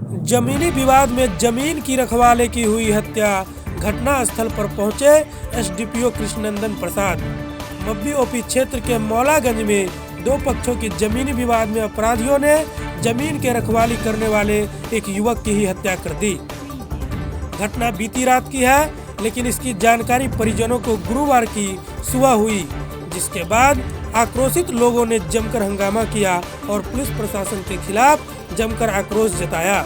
जमीनी विवाद में जमीन की रखवाले की हुई हत्या। घटना स्थल पर पहुंचे एसडीपीओ कृष्णनंदन प्रसाद। मब्बी ओपी क्षेत्र के मौलागंज में दो पक्षों की जमीनी विवाद में अपराधियों ने जमीन के रखवाली करने वाले एक युवक की ही हत्या कर दी। घटना बीती रात की है, लेकिन इसकी जानकारी परिजनों को गुरुवार की सुबह हुई, जिसके बाद आक्रोशित लोगों ने जमकर हंगामा किया और पुलिस प्रशासन के खिलाफ जमकर आक्रोश जताया।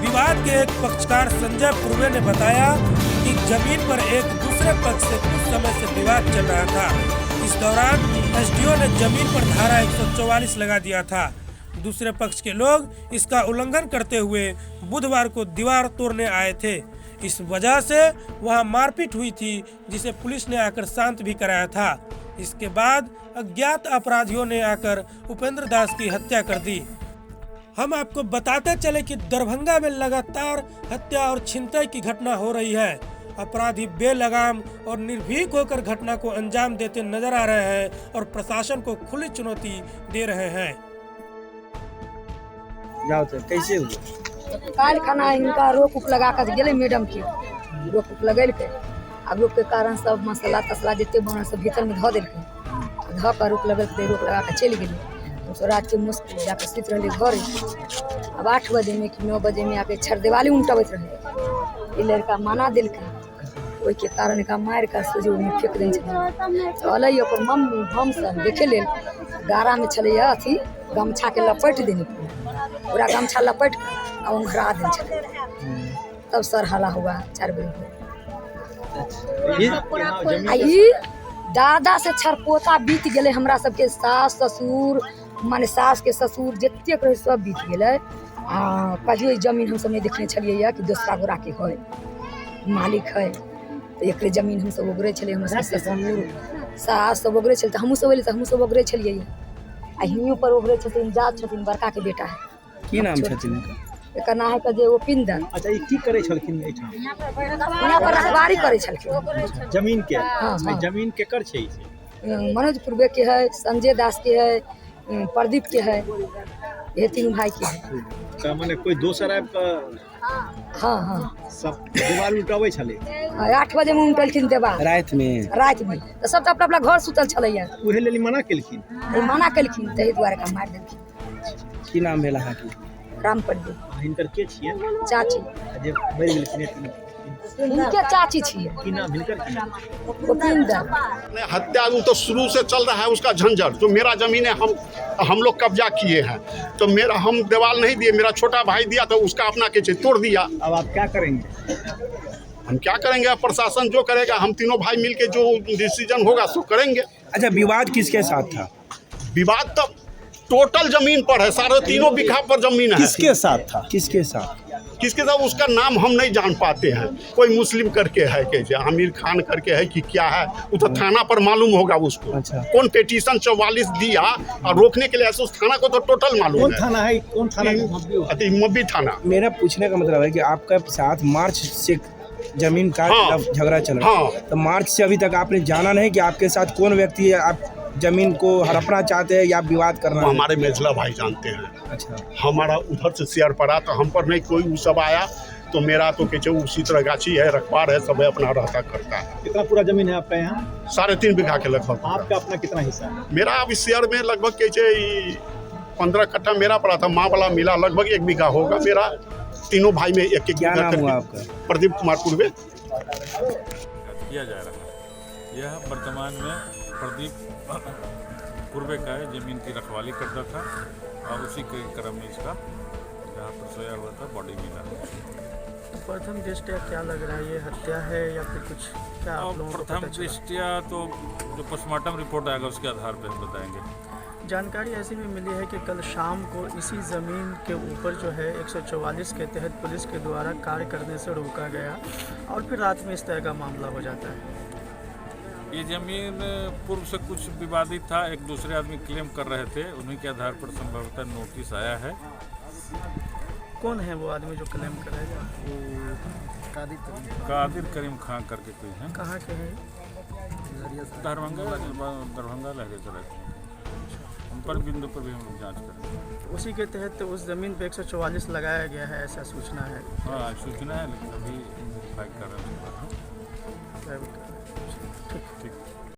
विवाद के एक पक्षकार संजय पूर्वे ने बताया कि जमीन पर एक दूसरे पक्ष से कुछ समय से विवाद चल रहा था। इस दौरान एसडीओ ने जमीन पर धारा 144 लगा दिया था। दूसरे पक्ष के लोग इसका उल्लंघन करते हुए बुधवार को दीवार तोड़ने आए थे। इस वजह से वहां मारपीट हुई थी, जिसे पुलिस ने आकर शांत भी कराया था। इसके बाद अज्ञात अपराधियों ने आकर उपेंद्र दास की हत्या कर दी। हम आपको बताते चले कि दरभंगा में लगातार हत्या और छिनतई की घटना हो रही है। अपराधी बेलगाम और निर्भीक होकर घटना को अंजाम देते नजर आ रहे हैं और प्रशासन को खुली चुनौती दे रहे हैं। कैसे हुआ? काल खाना इनका रोक उक लगा कर गेले मैडम के रोक उक लगेलकै। अब रोक के कारण सब मसाला तसला जते बनल सब भीतर में धो देलकै। धो कर रोक लगेलकै, रोक लगा के चल गेलै। तो रात के मुश्किल जाके सुत रहे घरे। अब 8 बजे में कि 9 बजे में आके छर दिवाली उल्टाबैत रहे। ई लड़का माना देलकै, ओहि के कारण का मार का सोझो में फेंक देन छलै। चलै ओकर मम्मी हम सब देखे लेल गारा में छलै अथी गमछा के लपेट देने, पूरा गमछा लपेट के और घरा देन छलै। तब सर हला हुआ 4 बजे। ई दादा से छरपोता बीत गेले। हमरा सबके सास ससुर माने सास के ससुर जतेक रहे सब बीत गेले। कहियो जमीन हम सब नहीं देखने छलिए कि दूसरा गोरा के है मालिक है। तो एक जमीन हम सब ओगरे छलिए। हमर ससुर सास सब ओगरे छल, हमहूँ सब एलिए, हमहूँ सब ओगरे छलिए। आ हियों पर ओगरे छथिन, जात छथिन, बड़का के बेटा है। की नाम छथिन? एकर नाम है के जे उपिंदर। अच्छा, ई की करे छलखिन एठाम? यहाँ पर रखवारी करे छलखिन जमीन के। हाँ। जमीन केकर छै ई से? मनोज पूर्वे के है, संजय दास के है, प्रदीप के है। ये तीनों भाई के है। त माने कोई दोसर आबि के हाँ सब दीवार उल्टाबै छले? 8 बजे में उल्टलखिन देवाल रात में तो सब तो अपना अपना घर सुतल छलैया। उहे लेली मना केलखिन? मना केलखिन, तही दुआरे का मार देलखिन। की नाम भेला अहाँ के? राम प्रदीप। हिनकर के छियै? चाची। जे मरि गेलखिन इनके चाची छियै। की नाम हिनकर? की नाम? उपिंदर। हत्या तो शुरू से चल रहा है उसका झंझट। जो मेरा जमीन है हम लोग कब्जा किए हैं, तो मेरा हम दीवार नहीं दिए, मेरा छोटा भाई दिया तो उसका अपना के तोड़ दिया। अब आप क्या करेंगे? हम क्या करेंगे? प्रशासन जो करेगा, हम तीनों भाई मिलके जो डिसीजन होगा सो करेंगे। अच्छा, विवाद किसके साथ था? विवाद तो टोटल जमीन पर है, 3.5 बीघा पर जमीन है। किसके साथ था? किसके साथ? किसके साथ उसका नाम हम नहीं जान पाते हैं। कोई मुस्लिम करके है, कैसे आमिर खान करके है कि क्या है, वो तो थाना पर मालूम होगा उसको। अच्छा। कौन पिटीशन 44 दिया और रोकने के लिए, उस थाना को तो टोटल मालूम कौन है। थाना है? कौन थाना? मब्बी थाना। मेरा पूछने का मतलब है कि आपका साथ मार्च से जमीन का हाँ। झगड़ा चल रहा है। हाँ। तो मार्च से अभी तक आपने जाना नहीं कि आपके साथ कौन व्यक्ति है, आप जमीन को हड़पना चाहते हैं या विवाद करना वो है? हमारे मेजला भाई जानते हैं। अच्छा। हमारा उधर से शेयर पड़ा तो हम पर नहीं कोई वो सब आया, तो मेरा तो कहते उसी तरह गाछी है, रखवार है, सब अपना रहता करता है। कितना पूरा जमीन है आपका यहाँ? 3.5 बीघा के लगभग। आपका अपना कितना हिस्सा है? मेरा अब इस शेयर में लगभग कहते 15 कट्ठा मेरा पड़ा था, माँ वाला मिला लगभग 1 बीघा होगा मेरा। तीनों भाई में एक क्या नाम हुआ आपका? प्रदीप कुमार पूर्वे। किया जा रहा है। यह वर्तमान में प्रदीप पूर्वे का है, जमीन की रखवाली करता था और उसी के क्रम में इसका जहाँ पर सोया हुआ था बॉडी मिला। प्रथम दृष्टया क्या लग रहा है, ये हत्या है या फिर कुछ क्या आप लोगों को पता प्रथम चला? दृष्टया तो जो पोस्टमार्टम रिपोर्ट आएगा उसके आधार पर हम बताएंगे। जानकारी ऐसी भी मिली है कि कल शाम को इसी ज़मीन के ऊपर जो है 144 के तहत पुलिस के द्वारा कार्य करने से रोका गया और फिर रात में इस तरह का मामला हो जाता है। ये ज़मीन पूर्व से कुछ विवादित था, एक दूसरे आदमी क्लेम कर रहे थे, उन्हीं के आधार पर संभवतः नोटिस आया है। कौन है वो आदमी जो क्लेम कर रहे हैं? कादिर करीम खां करके कोई है। कहाँ के हैं? दरभंगा लगे चले। हम संपर्क बिंदु पर भी हम लोग जाँच करेंगे। उसी के तहत उस ज़मीन पे 144 लगाया गया है, ऐसा सूचना है। हाँ सूचना है, लेकिन अभी वेरीफाई कर रहे हैं।